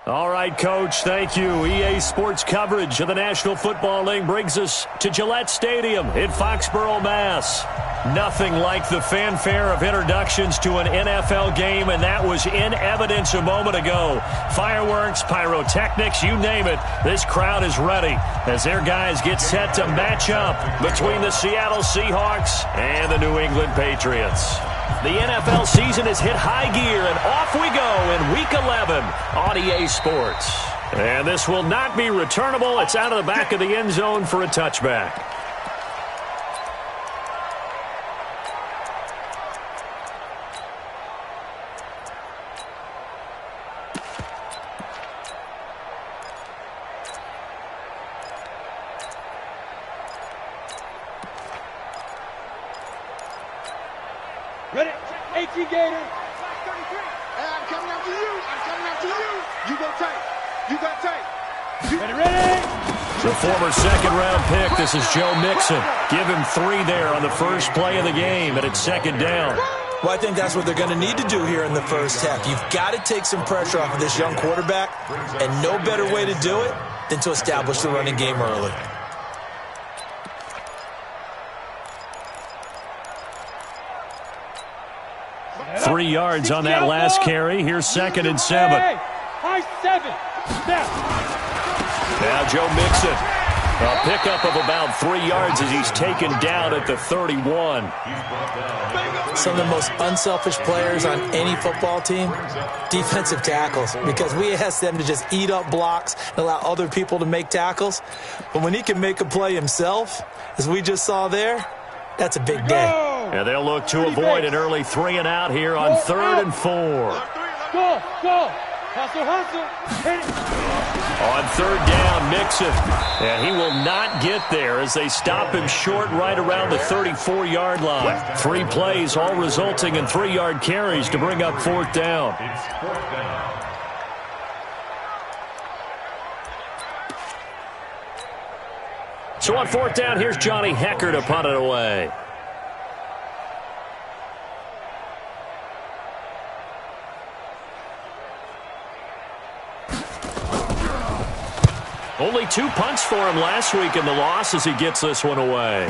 All right, Coach, thank you. EA Sports coverage of the National Football League brings us to Gillette Stadium in Foxborough, Mass. Nothing like the fanfare of introductions to an NFL game, and that was in evidence a moment ago. Fireworks, pyrotechnics, you name it. This crowd is ready as their guys get set to match up between the Seattle Seahawks and the New England Patriots. The NFL season has hit high gear, and off we go in Week 11 on EA Sports. And this will not be returnable. It's out of the back of the end zone for a touchback. Ready? 18 Gator. Hey, I'm coming after you. I'm coming after you. You go tight. You got tight. Ready? The former second-round pick, this is Joe Mixon. Give him 3 there on the first play of the game, and it's second down. Well, I think that's what they're going to need to do here in the first half. You've got to take some pressure off of this young quarterback, and no better way to do it than to establish the running game early. Three yards on that last carry. Here's 2nd and 7. High 7. Step. Now Joe Mixon. A pickup of about 3 yards as he's taken down at the 31. Some of the most unselfish players on any football team, defensive tackles, because we ask them to just eat up blocks and allow other people to make tackles. But when he can make a play himself, as we just saw there, that's a big day. And they'll look to avoid an early 3 and out here on 3rd and 4. Go. Hustle. Hit it. On 3rd down, Mixon. And he will not get there as they stop him short right around the 34-yard line. 3 plays, all resulting in 3-yard carries to bring up 4th down. So on 4th down, here's Johnny Hecker to punt it away. Only 2 punts for him last week in the loss as he gets this one away.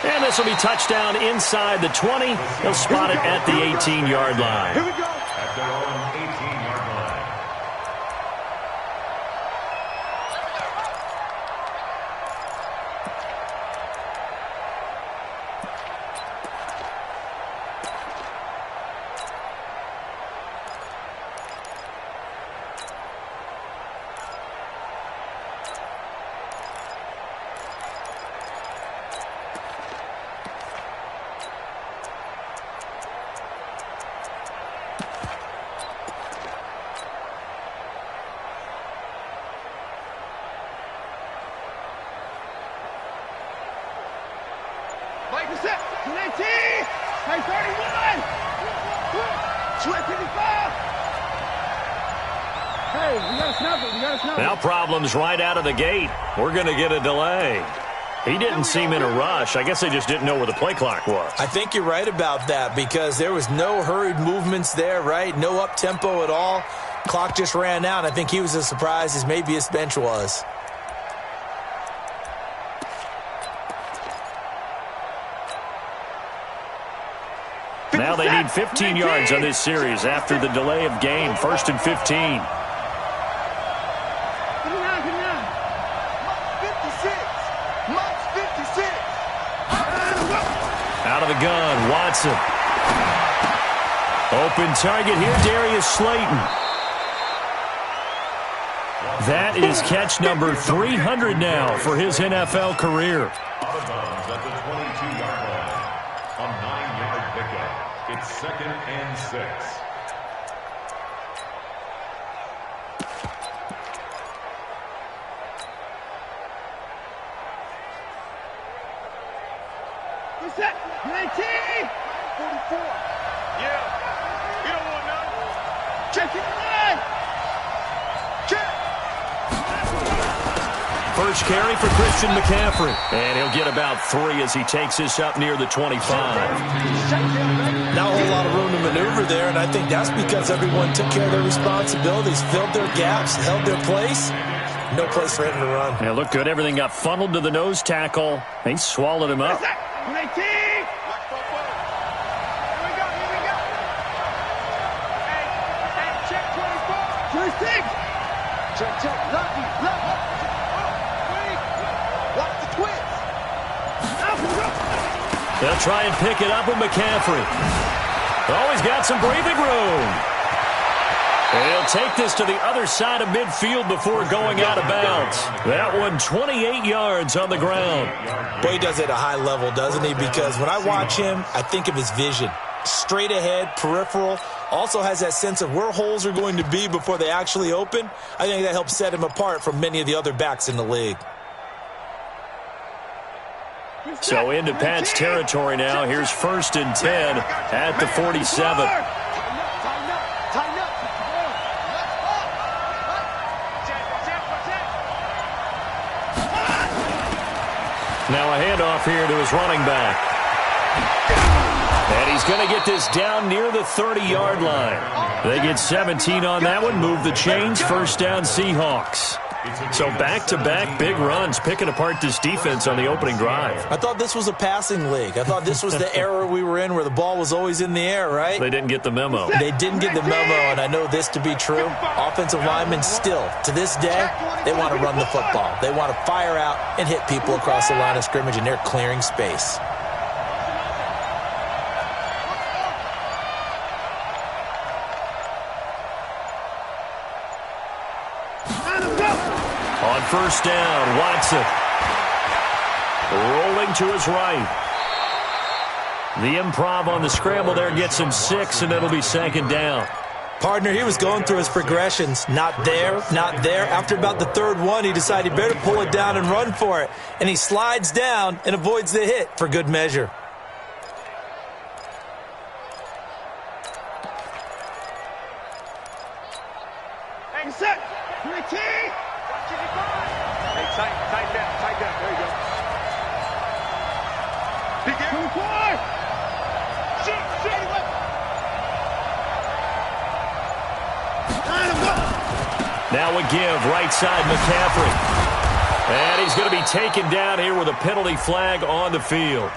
And this will be touchdown inside the 20. He'll spot it at the 18-yard line. Here we go. At their own 18-yard line. Mike is set. 219. High 31. 255. Hey, we got to snap it. Now problems right out of the gate. We're going to get a delay. He didn't seem in a rush. I guess they just didn't know where the play clock was. I think you're right about that because there was no hurried movements there, right? No up-tempo at all. Clock just ran out. I think he was as surprised as maybe his bench was. Now they need 15 yards on this series after the delay of game. 1st and 15. Out of the gun, Watson. Open target here, Darius Slayton. That is catch number 300 now for his NFL career. Out of bounds at the 22-yard line. A 9-yard pickup. It's 2nd and 6. Set. 19. 44. Yeah. You don't want none. Check it line. Check. First carry for Christian McCaffrey. And he'll get about 3 as he takes this up near the 25. Not a whole lot of room to maneuver there, and I think that's because everyone took care of their responsibilities, filled their gaps, held their place. No place for him to run. Yeah, looked good. Everything got funneled to the nose tackle. They swallowed him up. They'll try and pick it up with McCaffrey. Oh, he's got some breathing room. He'll take this to the other side of midfield before going out of bounds. That one 28 yards on the ground. Boy, he does it at a high level, doesn't he? Because when I watch him, I think of his vision. Straight ahead, peripheral. Also has that sense of where holes are going to be before they actually open. I think that helps set him apart from many of the other backs in the league. So into Pat's territory now. Here's 1st and 10 at the 47. Now a handoff here to his running back. And he's going to get this down near the 30-yard line. They get 17 on that one, move the chains, 1st down Seahawks. So back-to-back big runs, picking apart this defense on the opening drive. I thought this was a passing league. I thought this was the era we were in where the ball was always in the air, right? They didn't get the memo. They didn't get the memo, and I know this to be true. Offensive linemen still, to this day, they want to run the football. They want to fire out and hit people across the line of scrimmage, and they're clearing space. On 1st down, Watson. Rolling to his right. The improv on the scramble there gets him 6, and it'll be 2nd down. Partner, he was going through his progressions. Not there, not there. After about the 3rd one, he decided he better pull it down and run for it. And he slides down and avoids the hit for good measure. Set. Hey, tight down. There you go. Big air. Shoot. Now a give, right side McCaffrey. And he's going to be taken down here with a penalty flag on the field.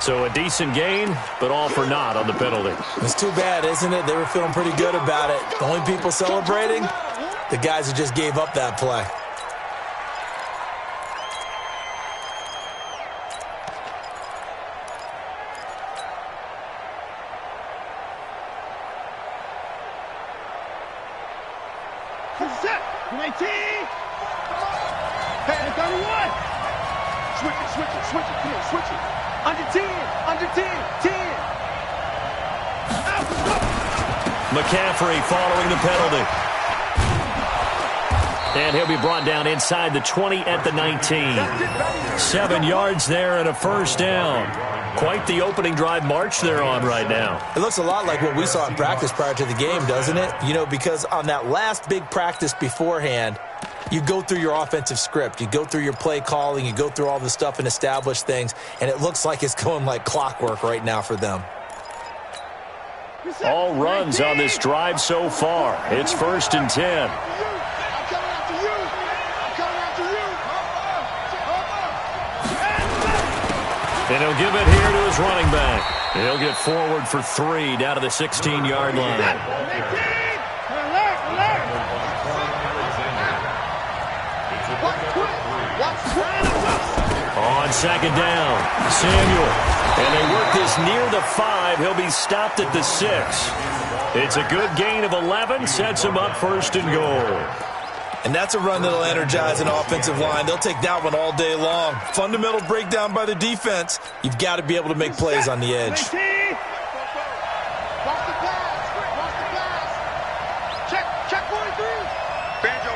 So a decent gain, but all for naught on the penalty. It's too bad, isn't it? They were feeling pretty good about it. The only people celebrating, the guys who just gave up that play. Set. 19. Hey, 31. Switch it. Come on, switch it. Under 10. 10. McCaffrey following the penalty. And he'll be brought down inside the 20 at the 19. 7 yards there and a 1st down. Quite the opening drive march they're on right now. It looks a lot like what we saw in practice prior to the game, doesn't it? You know, because on that last big practice beforehand, you go through your offensive script. You go through your play calling. You go through all the stuff and establish things. And it looks like it's going like clockwork right now for them. All runs on this drive so far. It's 1st and 10. And he'll give it here to his running back. He'll get forward for 3 down to the 16-yard line. On 2nd down, Samuel. And they work this near the 5. He'll be stopped at the 6. It's a good gain of 11. Sets him up 1st and goal. And that's a run that'll energize an offensive line. They'll take that one all day long. Fundamental breakdown by the defense. You've got to be able to make plays on the edge. Check 43. Banjo.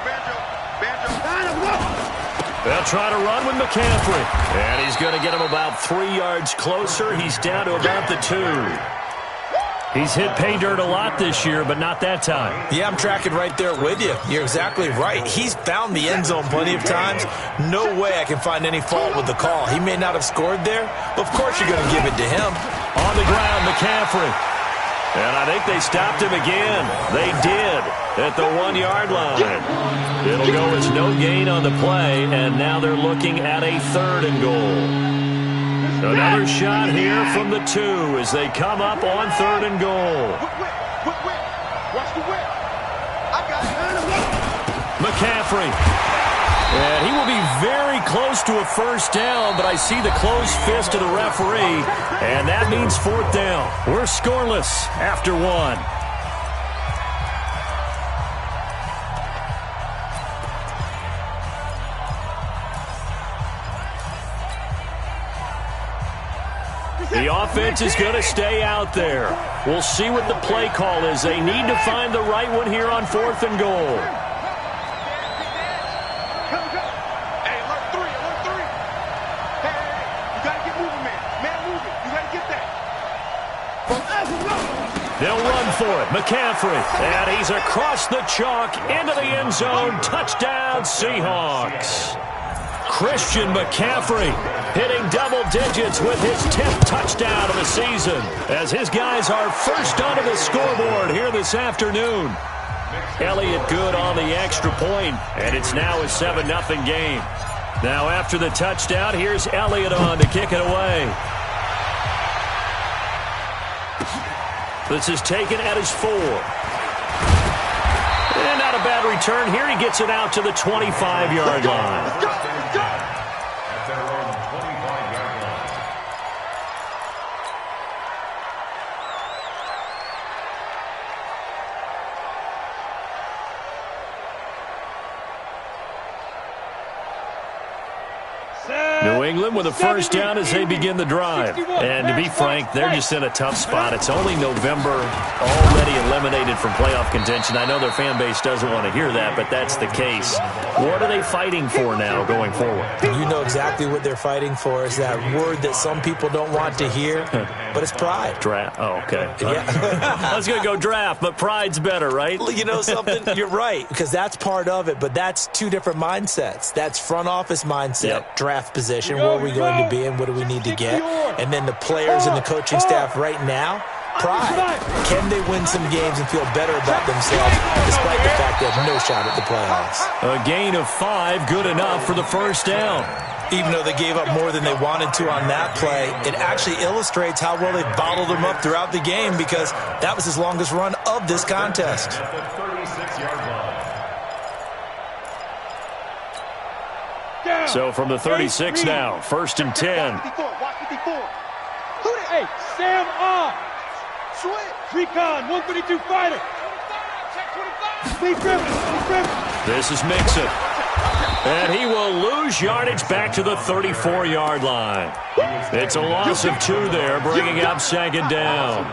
They'll try to run with McCaffrey. And he's going to get him about 3 yards closer. He's down to about the 2. He's hit pay dirt a lot this year, but not that time. Yeah, I'm tracking right there with you. You're exactly right. He's found the end zone plenty of times. No way I can find any fault with the call. He may not have scored there, but of course you're going to give it to him. On the ground, McCaffrey. And I think they stopped him again. They did at the 1-yard line. It'll go as no gain on the play, and now they're looking at a 3rd and goal. Another shot here from the 2 as they come up on 3rd and goal. Watch the whip. I got it. McCaffrey. And he will be very close to a 1st down, but I see the closed fist of the referee, and that means 4th down. We're scoreless after 1. The offense is going to stay out there. We'll see what the play call is. They need to find the right one here on 4th and goal. Hey, alert 3. Hey, you got to get moving, man. Man, move it. You got to get that. They'll run for it. McCaffrey. And he's across the chalk into the end zone. Touchdown, Seahawks. Christian McCaffrey hitting double digits with his 10th touchdown of the season as his guys are first onto the scoreboard here this afternoon. Elliott good on the extra point, and it's now a 7-0 game. Now after the touchdown, here's Elliott on to kick it away. This is taken at his 4. And not a bad return here. He gets it out to the 25-yard line. New England with a 1st down as they begin the drive. And to be frank, they're just in a tough spot. It's only November, already eliminated from playoff contention. I know their fan base doesn't want to hear that, but that's the case. What are they fighting for now going forward? You know exactly what they're fighting for. Is that word that some people don't want to hear, but it's pride. Draft. Oh, okay. Yeah. I was going to go draft, but pride's better, right? You know something? You're right, because that's part of it, but that's 2 different mindsets. That's front office mindset, draft position. Where are we going to be and what do we need to get? And then the players and the coaching staff right now, pride. Can they win some games and feel better about themselves despite the fact they have no shot at the playoffs? A gain of 5, good enough for the 1st down. Even though they gave up more than they wanted to on that play, it actually illustrates how well they bottled them up throughout the game because that was his longest run of this contest. So from the 36 now, 1st and 10. Hey, Sam off. Recon, 132 fighter. This is Mixon. And he will lose yardage back to the 34-yard line. It's a loss of 2 there, bringing up 2nd down.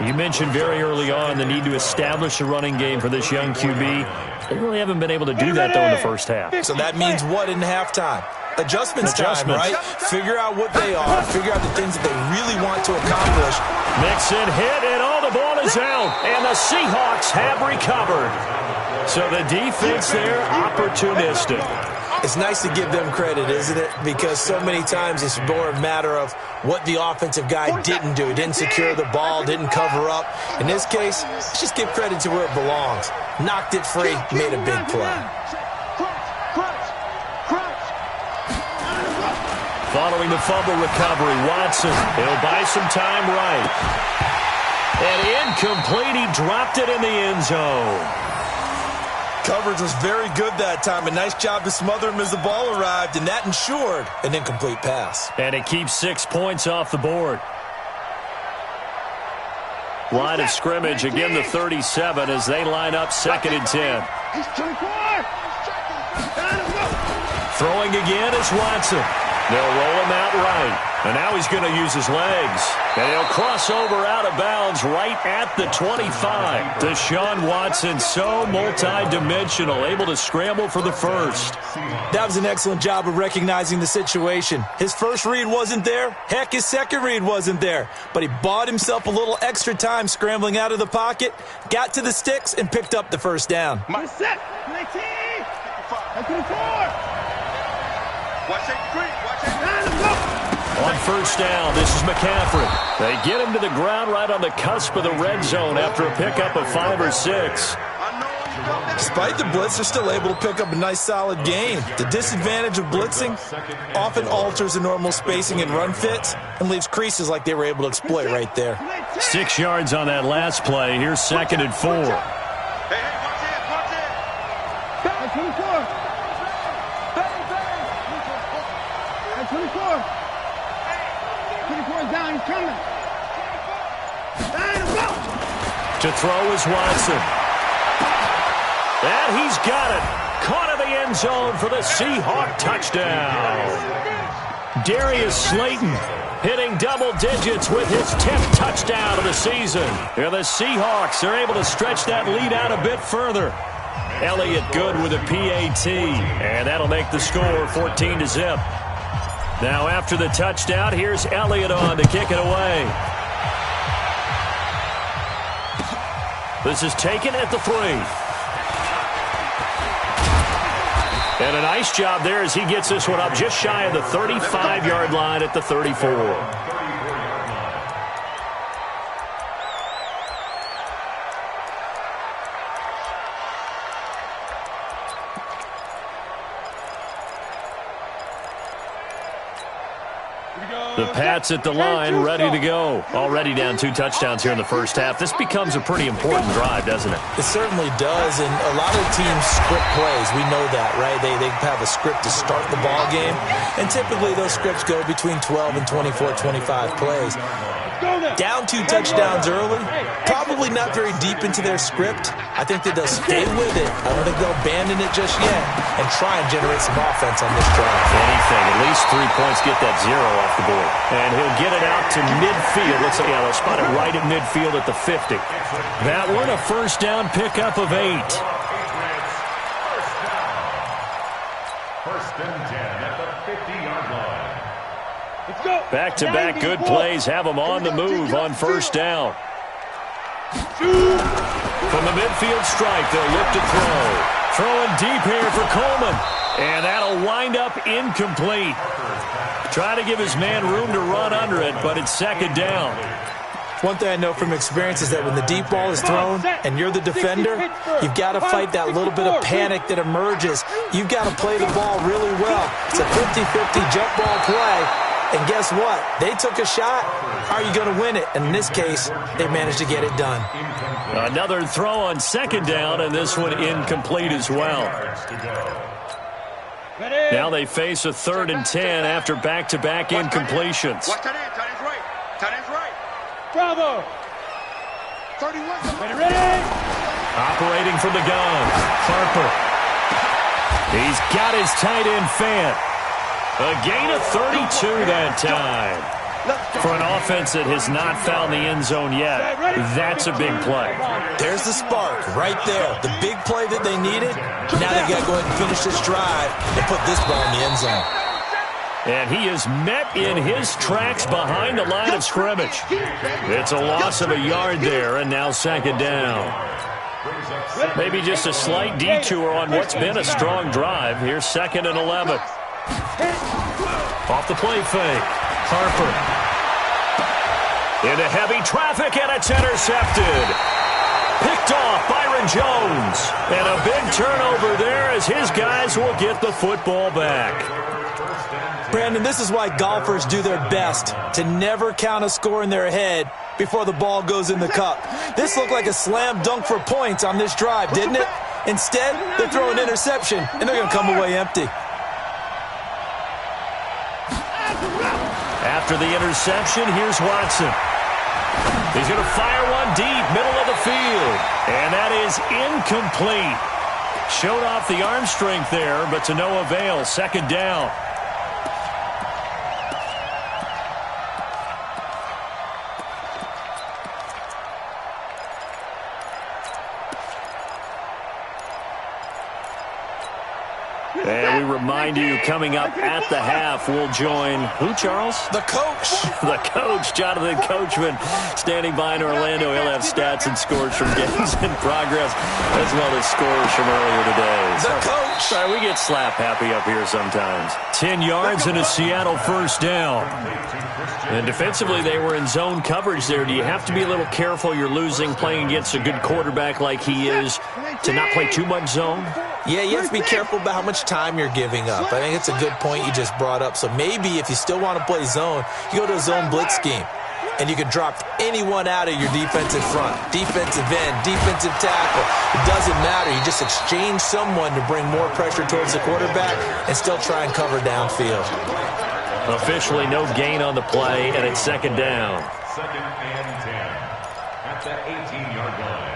You mentioned very early on the need to establish a running game for this young QB. They really haven't been able to do that, though, in the 1st half. So that means what in halftime? Adjustments time, right? Figure out what they are. Figure out the things that they really want to accomplish. Mixon hit, and the ball is out. And the Seahawks have recovered. So the defense there, opportunistic. It's nice to give them credit, isn't it? Because so many times it's more a matter of what the offensive guy didn't do. He didn't secure the ball, didn't cover up. In this case, let's just give credit to where it belongs. Knocked it free, made a big play. Following the fumble recovery, Watson, he'll buy some time right. And incomplete, he dropped it in the end zone. Coverage was very good that time. A nice job to smother him as the ball arrived, and that ensured an incomplete pass. And it keeps 6 points off the board. Line of scrimmage, again the 37 as they line up 2nd and 10. Throwing again is Watson. They'll roll him out right. And now he's going to use his legs. And he'll cross over out of bounds right at the 25. Deshaun Watson, so multi-dimensional, able to scramble for the 1st. That was an excellent job of recognizing the situation. His first read wasn't there. Heck, his second read wasn't there. But he bought himself a little extra time scrambling out of the pocket, got to the sticks, and picked up the 1st down. Set. 19. 54. Watch it, green. Watch it. On first down, this is McCaffrey. They get him to the ground right on the cusp of the red zone after a pickup of 5 or 6. Despite the blitz, they're still able to pick up a nice, solid gain. The disadvantage of blitzing often alters the normal spacing and run fits and leaves creases like they were able to exploit right there. 6 yards on that last play. Here's 2nd and 4. Hey, watch it. Hey, 24. Hey, 24. 24 is down. He's coming. To throw is Watson. And he's got it. Caught in the end zone for the Seahawk touchdown. Darius Slayton hitting double digits with his 10th touchdown of the season. And the Seahawks are able to stretch that lead out a bit further. Elliott good with a PAT. And that'll make the score 14-0. Now after the touchdown, here's Elliott on to kick it away. This is taken at the 3. And a nice job there as he gets this one up just shy of the 35-yard line at the 34. The Pats at the line, ready to go. Already down 2 touchdowns here in the first half. This becomes a pretty important drive, doesn't it? It certainly does, and a lot of teams script plays. We know that, right? They have a script to start the ball game, and typically those scripts go between 12 and 24, 25 plays. Down 2 touchdowns early, probably not very deep into their script. I think that they'll stay with it. I don't think they'll abandon it just yet and try and generate some offense on this drive. Anything, at least 3 points, get that 0 off the board. And he'll get it out to midfield. Let's say, yeah, they'll spot it right at midfield at the 50. That one, a first down pickup of 8. First and 10 at the 50-yard line. Back-to-back good plays have them on the move on first down. From the midfield stripe, they'll look to throw. Throwing deep here for Coleman. And that'll wind up incomplete. Trying to give his man room to run under it, but it's 2nd down. One thing I know from experience is that when the deep ball is thrown and you're the defender, you've got to fight that little bit of panic that emerges. You've got to play the ball really well. It's a 50-50 jump ball play. And guess what? They took a shot. How are you going to win it? And in this case, they managed to get it done. Another throw on 2nd down, and this one incomplete as well. Now they face a 3rd and 10 after back-to-back incompletions. Watch tight end right. Tight end's right. Bravo. 31. Ready. Operating from the gun. Harper. He's got his tight end fan. A gain of 32 that time. For an offense that has not found the end zone yet, that's a big play. There's the spark right there. The big play that they needed. Now they've got to go ahead and finish this drive and put this ball in the end zone. And he is met in his tracks behind the line of scrimmage. It's a loss of a yard there, and now 2nd down. Maybe just a slight detour on what's been a strong drive. Here's 2nd and 11. Off the play fake. Harper. Into heavy traffic, and it's intercepted. Picked off Byron Jones. And a big turnover there as his guys will get the football back. Brandon, this is why golfers do their best to never count a score in their head before the ball goes in the cup. This looked like a slam dunk for points on this drive, didn't it? Instead, they throw an interception, and they're going to come away empty. After the interception, here's Watson. He's going to fire one deep, middle of the field. And that is incomplete. Showed off the arm strength there, but to no avail. 2nd down. And we remind you, coming up at the half, we'll join who, Charles? The coach. The coach, Jonathan Coachman, standing by in Orlando. He'll have stats and scores from games in progress, as well as scores from earlier today. The coach. Sorry, we get slap happy up here sometimes. 10 yards and a Seattle first down. And defensively, they were in zone coverage there. Do you have to be a little careful? You're losing, playing against a good quarterback like he is, to not play too much zone? Yeah, you have to be careful about how much time you're giving up. I think it's a good point you just brought up. So maybe if you still want to play zone, you go to a zone blitz scheme. And you can drop anyone out of your defensive front, defensive end, defensive tackle. It doesn't matter. You just exchange someone to bring more pressure towards the quarterback and still try and cover downfield. Officially no gain on the play, and it's second down. Second and 10 at the 18-yard line.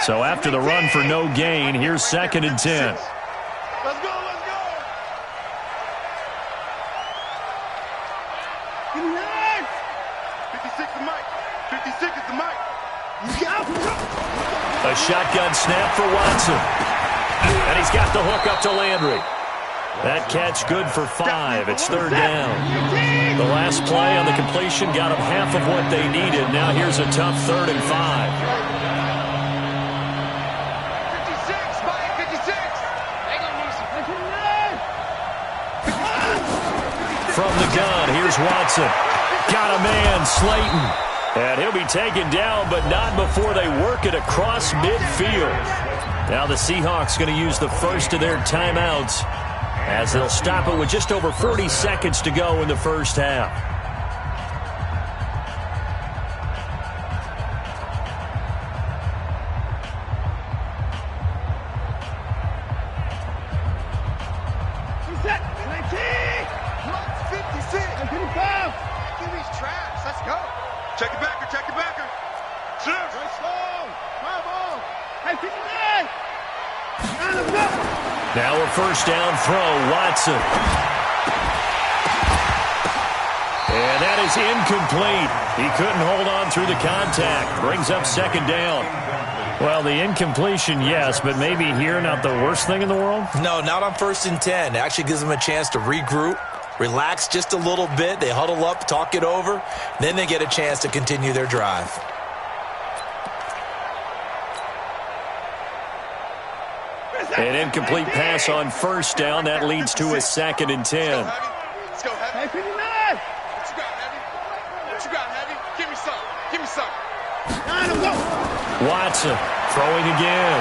So after the run for no gain, here's second and 10. Let's go, let's go. Give me that. 56 the mic. 56 is the mic. A shotgun snap for Watson. And he's got the hook up to Landry. That catch good for 5. It's third down. The last play on the completion got them half of what they needed. Now here's a tough 3rd and 5. From the gun, here's Watson. Got a man, Slayton. And he'll be taken down, but not before they work it across midfield. Now the Seahawks going to use the first of their timeouts as they'll stop it with just over 40 seconds to go in the first half. Check it backer, check it backer. Sure. Right slow. My ball. Hey, 59. Now a first down throw, Watson. And that is incomplete. He couldn't hold on through the contact. Brings up second down. Well, the incompletion, yes, but maybe here not the worst thing in the world? No, not on 1st and 10. It actually gives them a chance to regroup. Relax just a little bit. They huddle up, talk it over. Then they get a chance to continue their drive. An incomplete pass on first down. That leads to a second and 10. Let's go, Heavy. Hey, 59. What you got, Heavy? What you got, Heavy? Give me some. Give me some. Watson throwing again.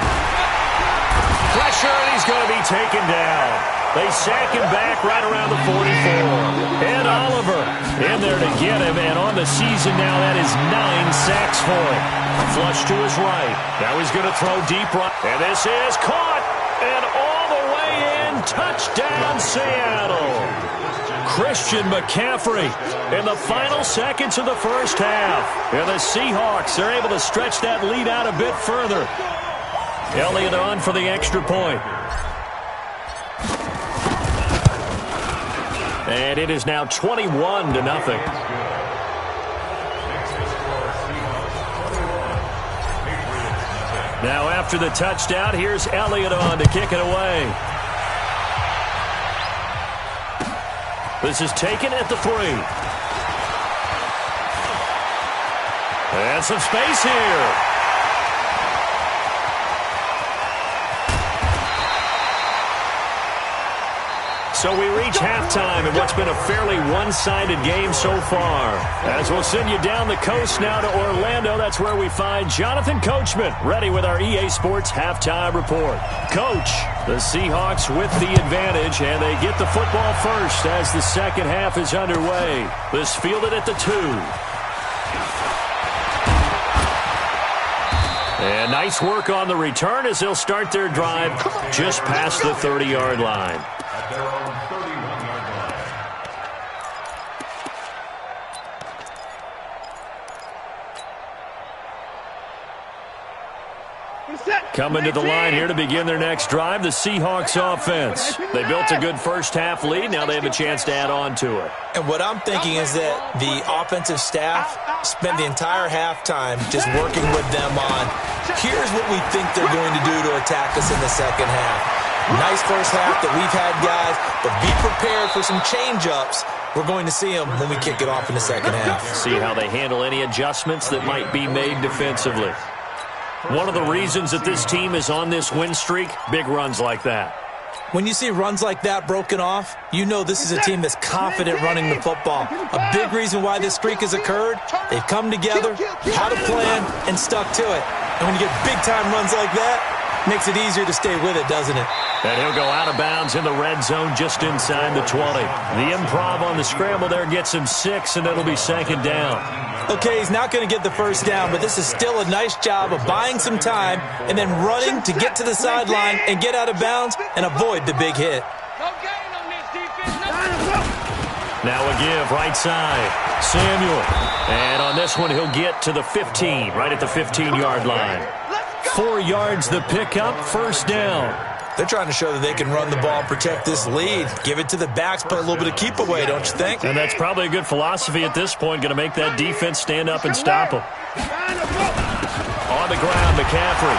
Pressure, and he's going to be taken down. They sack him back right around the 44. And Oliver in there to get him. And on the season now, that is 9 sacks for him. Flush to his right. Now he's going to throw deep right. And this is caught. And all the way in. Touchdown, Seattle. Christian McCaffrey in the final seconds of the first half. And the Seahawks are able to stretch that lead out a bit further. Elliott on for the extra point. And it is now 21-0. Now after the touchdown, here's Elliott on to kick it away. This is taken at the 3. And some space here. So we reach halftime in what's been a fairly one-sided game so far. As we'll send you down the coast now to Orlando, that's where we find Jonathan Coachman, ready with our EA Sports Halftime Report. Coach, the Seahawks with the advantage, and they get the football first as the second half is underway. This fielded at the 2. And nice work on the return as they'll start their drive just past the 30-yard line. At their own 31-yard line. Coming to the line here to begin their next drive, the Seahawks offense. They built a good first-half lead. Now they have a chance to add on to it. And what I'm thinking is that the offensive staff spent the entire halftime just working with them on, here's what we think they're going to do to attack us in the second half. Nice first half that we've had, guys, but be prepared for some change-ups. We're going to see them when we kick it off in the second half. See how they handle any adjustments that might be made defensively. One of the reasons that this team is on this win streak, big runs like that. When you see runs like that broken off, you know this is a team that's confident running the football. A big reason why this streak has occurred, they've come together, had a plan, and stuck to it. And when you get big-time runs like that, makes it easier to stay with it, doesn't it? And he'll go out of bounds in the red zone just inside the 20. The improv on the scramble there gets him 6, and it'll be second down. Okay, he's not going to get the first down, but this is still a nice job of buying some time and then running to get to the sideline and get out of bounds and avoid the big hit. Now a give, right side, Samuel. And on this one, he'll get to the 15, right at the 15-yard line. 4 yards the pickup, first down. They're trying to show that they can run the ball and protect this lead. Give it to the backs, play a little bit of keep away, don't you think? And that's probably a good philosophy at this point, going to make that defense stand up and stop them. On the ground, McCaffrey.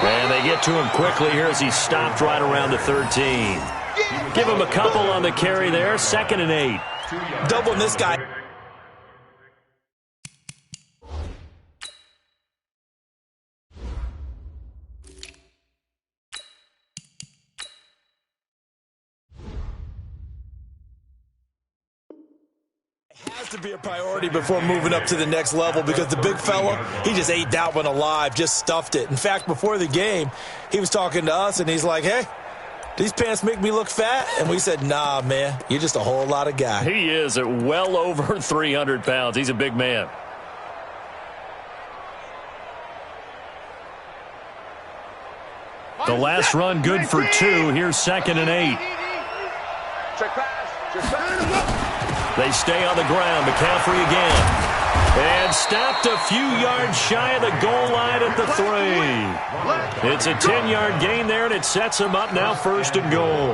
And they get to him quickly here as he's stopped right around the 13. Give him a couple on the carry there, 2nd and 8. Doubling this guy. Has to be a priority before moving up to the next level because the big fella, he just ate that one alive, just stuffed it. In fact, before the game, he was talking to us, and he's like, hey, these pants make me look fat? And we said, nah, man, you're just a whole lot of guy. He is at well over 300 pounds. He's a big man. The last run good for 2. Here's 2nd and 8. They stay on the ground. McCaffrey again. And stopped a few yards shy of the goal line at the 3. It's a 10-yard gain there, and it sets them up now 1st and goal.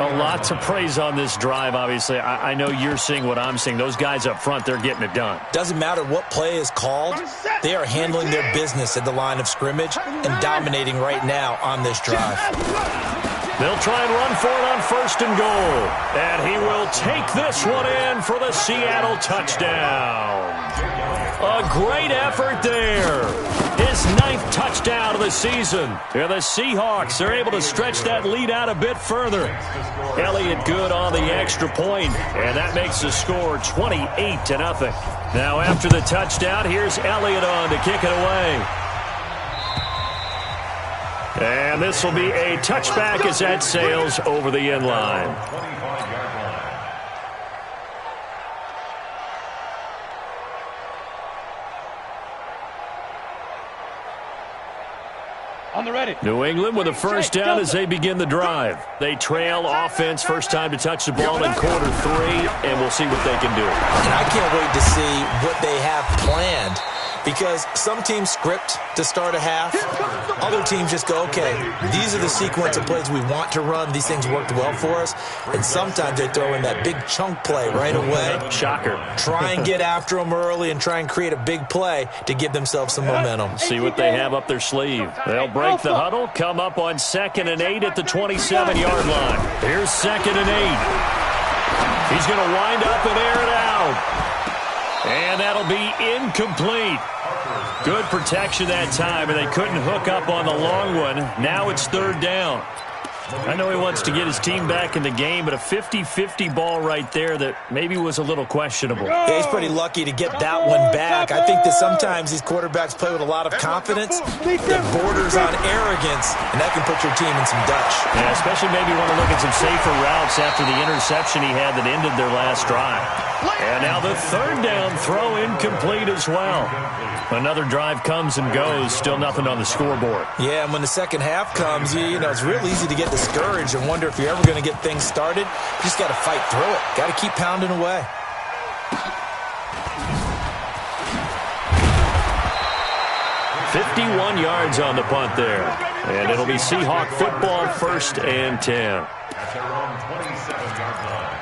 A lot to praise on this drive, obviously. I know you're seeing what I'm seeing. Those guys up front, they're getting it done. Doesn't matter what play is called. They are handling their business at the line of scrimmage and dominating right now on this drive. They'll try and run for it on 1st and goal. And he will take this one in for the Seattle touchdown. A great effort there. His 9th touchdown of the season. And the Seahawks are able to stretch that lead out a bit further. Elliott good on the extra point, and that makes the score 28-0. Now after the touchdown, here's Elliott on to kick it away. And this will be a touchback as that sails over the end line. On the ready. New England with a first down as they begin the drive. They trail offense, first time to touch the ball in quarter 3, and we'll see what they can do. And I can't wait to see what they have planned. Because some teams script to start a half. Other teams just go, okay, these are the sequence of plays we want to run. These things worked well for us. And sometimes they throw in that big chunk play right away. Shocker. Try and get after them early and try and create a big play to give themselves some momentum. See what they have up their sleeve. They'll break the huddle, come up on 2nd and 8 at the 27-yard line. Here's 2nd and 8. He's going to wind up and air it out. And that'll be incomplete. Good protection that time, and they couldn't hook up on the long one. Now it's 3rd down. I know he wants to get his team back in the game, but a 50-50 ball right there that maybe was a little questionable. Yeah, he's pretty lucky to get that one back. I think that sometimes these quarterbacks play with a lot of confidence that borders on arrogance, and that can put your team in some Dutch. Yeah, especially maybe want to look at some safer routes after the interception he had that ended their last drive. And now the 3rd down throw incomplete as well. Another drive comes and goes, still nothing on the scoreboard. Yeah, and when the second half comes, you know, it's real easy to get discouraged and wonder if you're ever going to get things started. You just got to fight through it. Got to keep pounding away. 51 yards on the punt there. And it'll be Seahawk football, 1st and 10. At their own 27-yard line.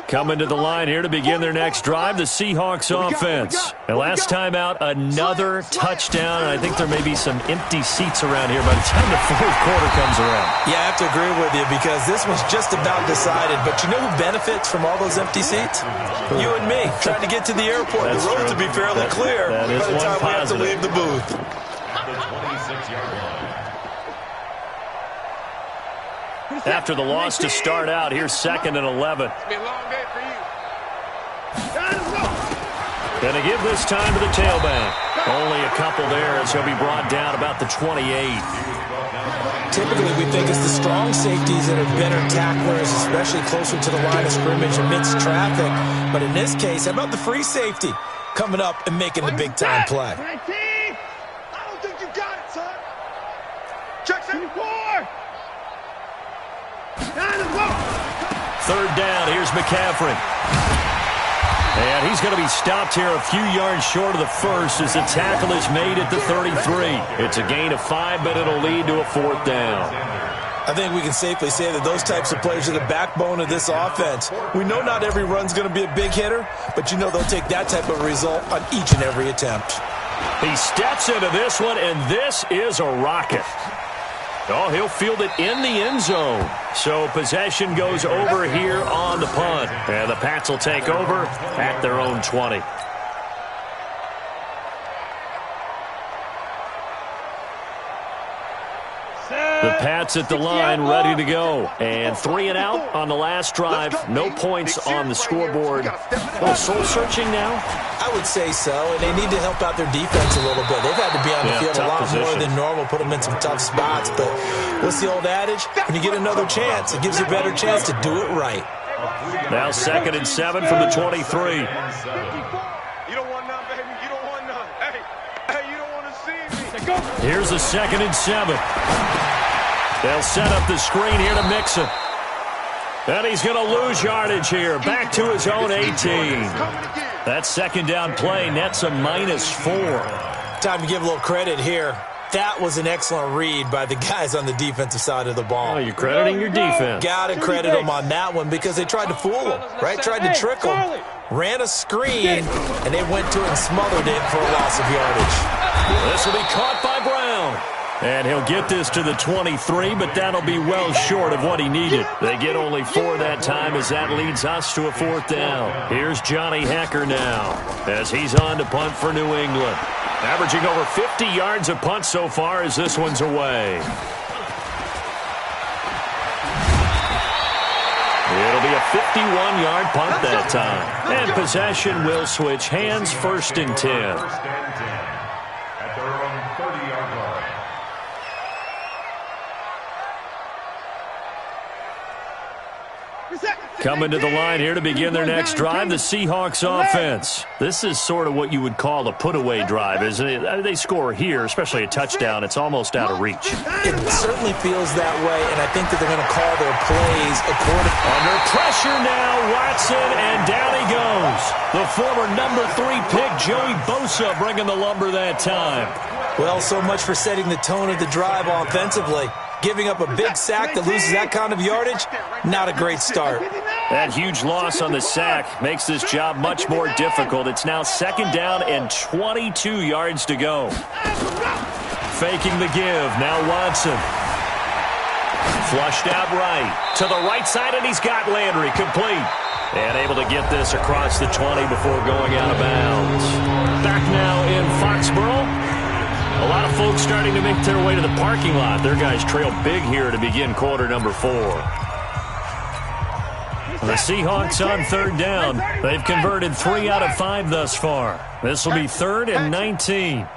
Coming to the line here to begin their next drive, the Seahawks offense. And last time out, another touchdown. And I think there may be some empty seats around here by the time the 4th quarter comes around. Yeah, I have to agree with you because this was just about decided. But you know who benefits from all those empty seats? You and me, trying to get to the airport. That's the road true. to be fairly clear that is by the time one we have to positive. leave the booth. At the 26-yard line. After the loss to start out, here's 2nd and 11. It's been a long day for you. Going to give this time to the tailback. Only a couple there as he'll be brought down about the 28. Typically, we think it's the strong safeties that are better tacklers, especially closer to the line of scrimmage amidst traffic. But in this case, how about the free safety coming up and making the big-time play? 19. I don't think you got it, son. Check 74. 3rd down, here's McCaffrey. And he's going to be stopped here a few yards short of the first as the tackle is made at the 33. It's a gain of 5, but it'll lead to a 4th down. I think we can safely say that those types of players are the backbone of this offense. We know not every run's going to be a big hitter, but you know they'll take that type of result on each and every attempt. He steps into this one, and this is a rocket. Oh, he'll field it in the end zone. So possession goes over here on the punt. And the Pats will take over at their own 20. The Pats at the line, ready to go. And 3 and out on the last drive. No points on the scoreboard. A little soul-searching now? I would say so, and they need to help out their defense a little bit. They've had to be on the field a lot more than normal, put them in some tough spots. But what's the old adage? When you get another chance, it gives you a better chance to do it right. Now 2nd and 7 from the 23. You don't want none, baby. You don't want none. Hey, you don't want to see me. Go. Here's a 2nd and 7. They'll set up the screen here to Mixon. And he's going to lose yardage here. Back to his own 18. That 2nd down play nets a -4. Time to give a little credit here. That was an excellent read by the guys on the defensive side of the ball. Oh, you're crediting your defense. Got to credit them on that one because they tried to fool them, right? Tried to trick them. Ran a screen, and they went to it and smothered it for a loss of yardage. This will be caught by Brown. And he'll get this to the 23, but that'll be well short of what he needed. They get only 4 that time as that leads us to a 4th down. Here's Johnny Hecker now as he's on to punt for New England. Averaging over 50 yards a punt so far as this one's away. It'll be a 51-yard punt that time. And possession will switch hands, 1st and 10. At their own 30-yard line. Coming to the line here to begin their next drive, the Seahawks offense. This is sort of what you would call a put-away drive, isn't it? They score here, especially a touchdown. It's almost out of reach. It certainly feels that way, and I think that they're going to call their plays according. Under pressure now, Watson, and down he goes. The former number 3 pick, Joey Bosa, bringing the lumber that time. Well, so much for setting the tone of the drive offensively. Giving up a big sack that loses that kind of yardage, not a great start. That huge loss on the sack makes this job much more difficult. It's now 2nd down and 22 yards to go. Faking the give, now Watson. Flushed out right. To the right side, and he's got Landry complete. And able to get this across the 20 before going out of bounds. Back now in Foxborough. A lot of folks starting to make their way to the parking lot. Their guys trail big here to begin quarter number 4. The Seahawks on 3rd down. They've converted 3 out of 5 thus far. This will be 3rd and 19.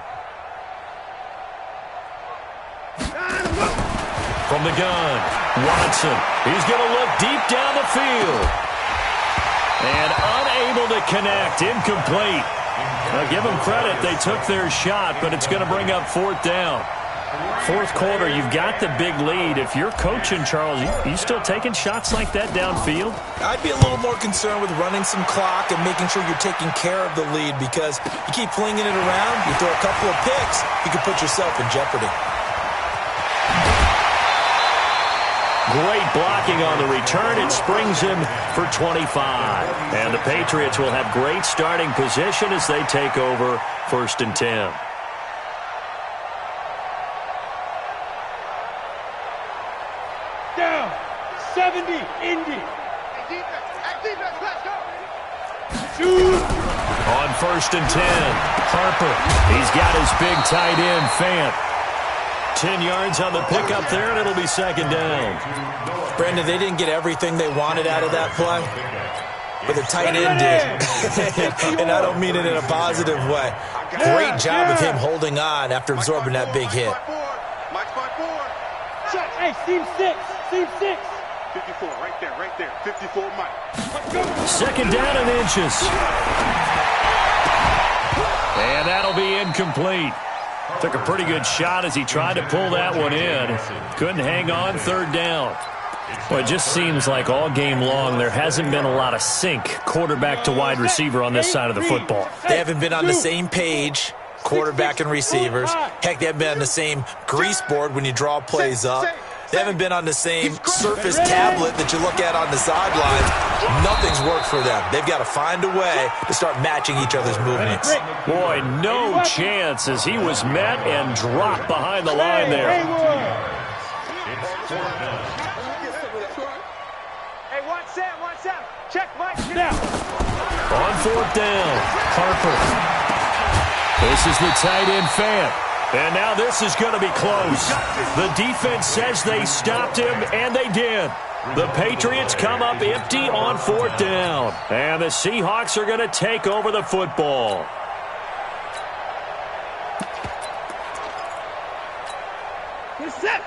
From the gun, Watson. He's going to look deep down the field. And unable to connect. Incomplete. Now, give them credit. They took their shot, but it's going to bring up 4th down. Fourth quarter, you've got the big lead. If you're coaching, Charles, you still taking shots like that downfield? I'd be a little more concerned with running some clock and making sure you're taking care of the lead, because you keep flinging it around, you throw a couple of picks, you can put yourself in jeopardy. Great blocking on the return. It springs him for 25. And the Patriots will have great starting position as they take over 1st and 10. Down. 70. Indy. Defense, let's go. Shoot. On 1st and 10, Harper. He's got his big tight end, Fant. 10 yards on the pickup there, and it'll be 2nd down. Brendan, they didn't get everything they wanted out of that play, but the tight end did. And I don't mean it in a positive way. Great job of him holding on after absorbing that big hit. Mike 5-4. Check. Hey, seam 6. Seam 6. 54, right there. 54, Mike. Let's go. 2nd down and inches. And that'll be incomplete. Took a pretty good shot as he tried to pull that one in. Couldn't hang on. 3rd down. Well, it just seems like all game long there hasn't been a lot of sync quarterback to wide receiver on this side of the football. They haven't been on the same page, quarterback and receivers. Heck, they haven't been on the same grease board when you draw plays up. They haven't been on the same Surface tablet that you look at on the sidelines. Nothing's worked for them. They've got to find a way to start matching each other's movements. Boy, no chance as he was met and dropped behind the line there. Hey, 1 7. Check, Mike. Now. On 4th down, Harper. This is the tight end, Fant. And now this is going to be close. The defense says they stopped him, and they did. The Patriots come up empty on 4th down. And the Seahawks are going to take over the football.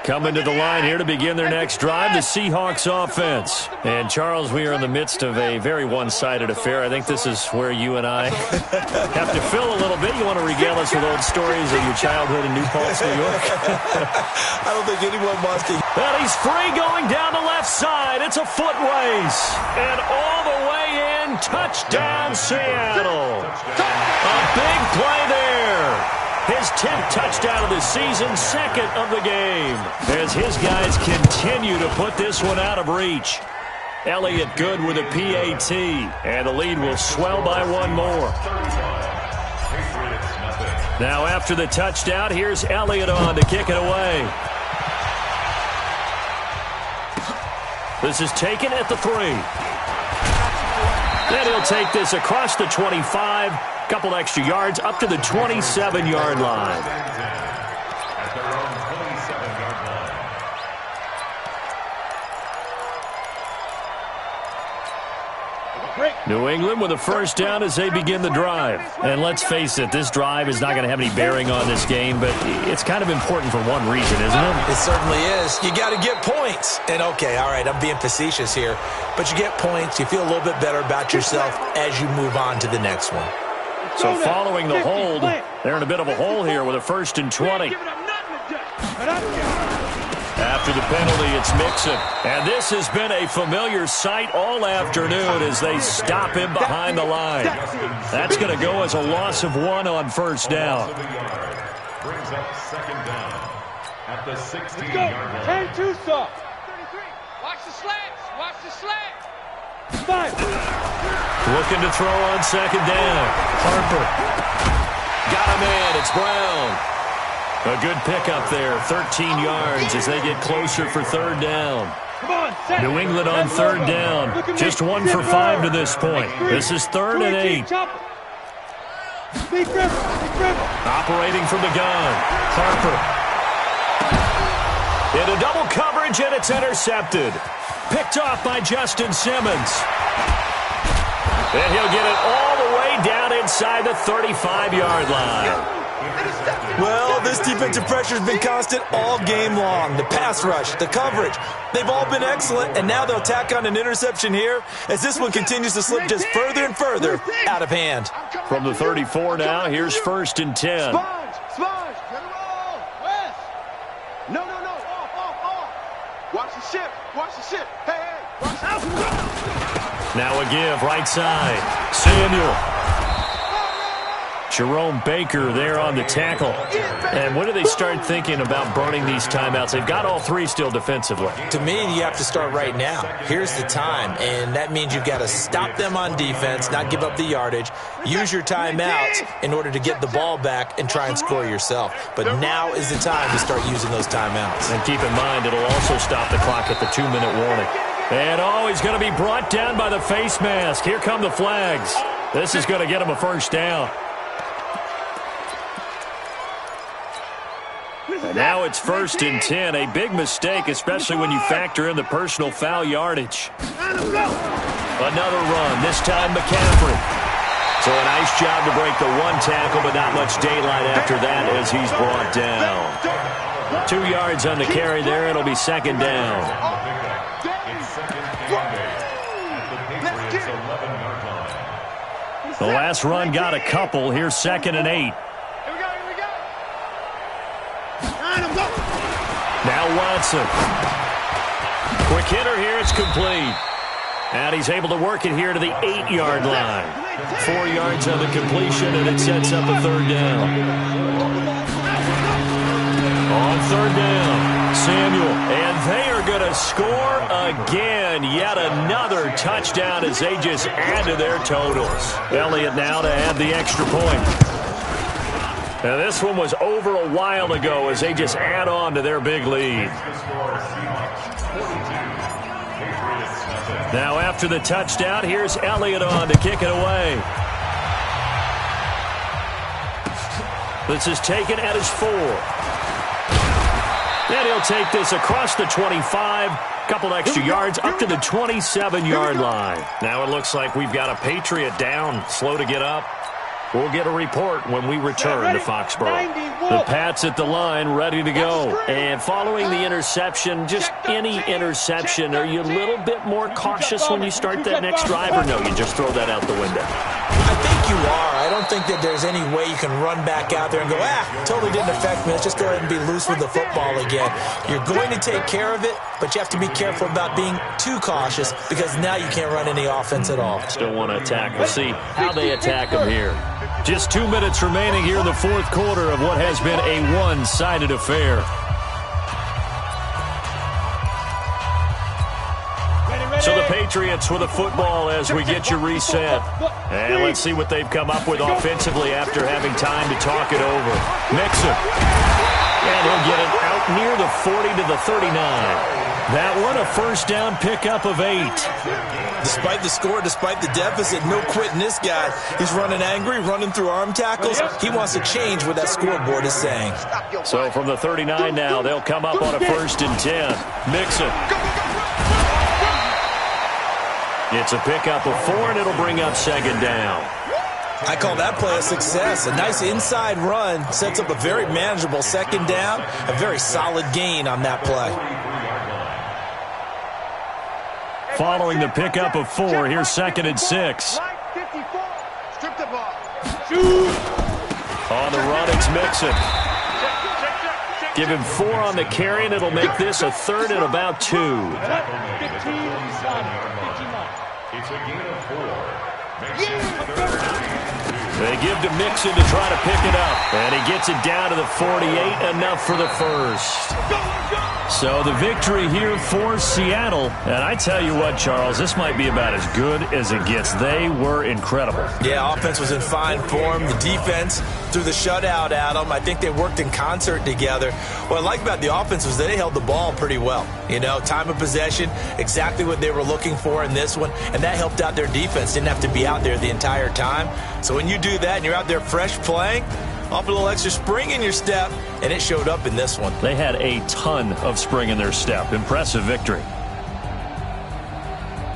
Coming to the line here to begin their next drive, the Seahawks offense. And, Charles, we are in the midst of a very one-sided affair. I think this is where you and I have to fill a little bit. You want to regale us with old stories of your childhood in New Paltz, New York? I don't think anyone wants to. And he's free going down the left side. It's a foot race. And all the way in, touchdown, Seattle. A big play there. His 10th touchdown of the season, 2nd of the game. As his guys continue to put this one out of reach. Elliott good with a PAT. And the lead will swell by 1 more. Now after the touchdown, here's Elliott on to kick it away. This is taken at the 3. Then he'll take this across the 25. Couple extra yards up to the 27-yard line. New England with a 1st down as they begin the drive. And let's face it, this drive is not going to have any bearing on this game, but it's kind of important for one reason, isn't it? It certainly is. You got to get points. And, okay, all right, I'm being facetious here, but you get points, you feel a little bit better about yourself as you move on to the next one. So following the hold, they're in a bit of a hole here with a 1st and 20. After the penalty, it's Mixon. And this has been a familiar sight all afternoon as they stop him behind the line. That's going to go as a loss of 1 on 1st down. Brings up 2nd down at the 16-yard line. 10-2 soft. 33. Watch the slants. Watch the slant. 5. Looking to throw on 2nd down. Harper. Got him in. It's Brown. A good pickup there. 13 yards as they get closer for 3rd down. New England on 3rd down. Just 1 for 5 to this point. This is 3rd and 8. Operating from the gun. Harper. Into double coverage, and it's intercepted. Picked off by Justin Simmons. And he'll get it all the way down inside the 35-yard line. Well, this defensive pressure has been constant all game long. The pass rush, the coverage, they've all been excellent, and now they'll tack on an interception here as this one continues to slip just further and further out of hand. From the 34 now, here's 1st and 10. No. Off. Watch the ship. Hey. Watch the Now a give, right side. Samuel. Jerome Baker there on the tackle. And when do they start thinking about burning these timeouts? They've got all three still defensively. To me, you have to start right now. Here's the time, and that means you've got to stop them on defense, not give up the yardage, use your timeouts in order to get the ball back and try and score yourself. But now is the time to start using those timeouts. And keep in mind, it'll also stop the clock at the 2-minute warning. And he's going to be brought down by the face mask. Here come the flags. This is going to get him a first down. And now it's 1st and 10. A big mistake, especially when you factor in the personal foul yardage. Another run, this time McCaffrey. So a nice job to break the one tackle, but not much daylight after that as he's brought down. 2 yards on the carry there. It'll be 2nd down. The last run got a couple. Here's 2nd and 8. Now Watson. Quick hitter here. It's complete. And he's able to work it here to the 8-yard line. 4 yards on the completion, and it sets up a 3rd down. On 3rd down, Samuel. And they are going to score again. Yet another touchdown as they just add to their totals. Elliott now to add the extra point. Now, this one was over a while ago as they just add on to their big lead. Now, after the touchdown, here's Elliott on to kick it away. This is taken at his 4. And he'll take this across the 25. Couple extra yards up to the 27-yard line. Now it looks like we've got a Patriot down, slow to get up. We'll get a report when we return to Foxborough. The Pats at the line, ready to go. And following the interception, just any interception, are you a little bit more cautious when you start that next drive, or no, you just throw that out the window? I think you are. I don't think that there's any way you can run back out there and go, totally didn't affect me. Let's just go ahead and be loose with the football again. You're going to take care of it, but you have to be careful about being too cautious because now you can't run any offense at all. Still want to attack. We'll see how they attack them here. Just 2 minutes remaining here in the 4th quarter of what has been a one-sided affair. So the Patriots with the football as we get you reset. And let's see what they've come up with offensively after having time to talk it over. Mixon. And he'll get it out near the 40 to the 39. That one a first down pickup of 8. Despite the score, despite the deficit, no quitting this guy. He's running angry, running through arm tackles. He wants to change what that scoreboard is saying. So from the 39 now, they'll come up on a 1st and 10. Mixon. It's a pickup of 4, and it'll bring up 2nd down. I call that play a success. A nice inside run sets up a very manageable 2nd down. A very solid gain on that play. Following the pickup of 4, here's 2nd and 6. On the run, it's Mixon. Give him 4 on the carry, and it'll make this a 3rd and about 2. It's a gain of 4. They give to Mixon to try to pick it up. And he gets it down to the 48, enough for the first. So the victory here for Seattle. And I tell you what, Charles, this might be about as good as it gets. They were incredible. Yeah, offense was in fine form. The defense threw the shutout at them. I think they worked in concert together. What I like about the offense was they held the ball pretty well. You know, time of possession, exactly what they were looking for in this one. And that helped out their defense. Didn't have to be out there the entire time. So when you do that and you're out there fresh playing, off a little extra spring in your step, and it showed up in this one. They had a ton of spring in their step. Impressive victory.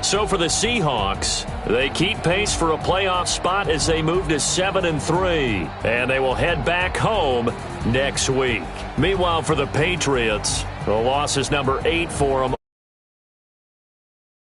So for the Seahawks, they keep pace for a playoff spot as they move to 7-3, and they will head back home next week. Meanwhile, for the Patriots, the loss is number 8 for them.